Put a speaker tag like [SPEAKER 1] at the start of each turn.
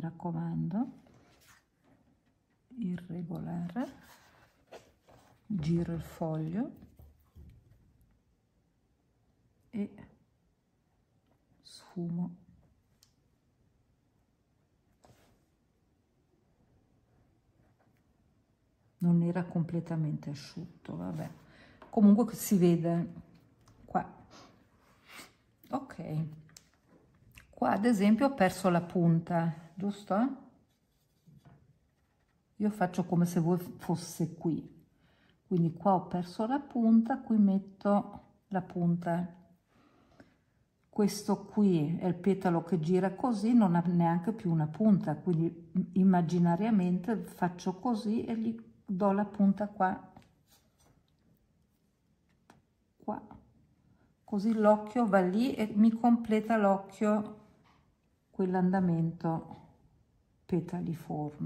[SPEAKER 1] raccomando, irregolare, giro il foglio e sfumo. Non era completamente asciutto, vabbè, comunque si vede qua. Ok, qua ad esempio ho perso la punta, giusto? Io faccio come se fosse qui, quindi qua ho perso la punta, qui metto la punta. Questo qui è il petalo che gira così, non ha neanche più una punta, quindi immaginariamente faccio così e gli do la punta qua, così l'occhio va lì e mi completa l'occhio quell'andamento petaliforme.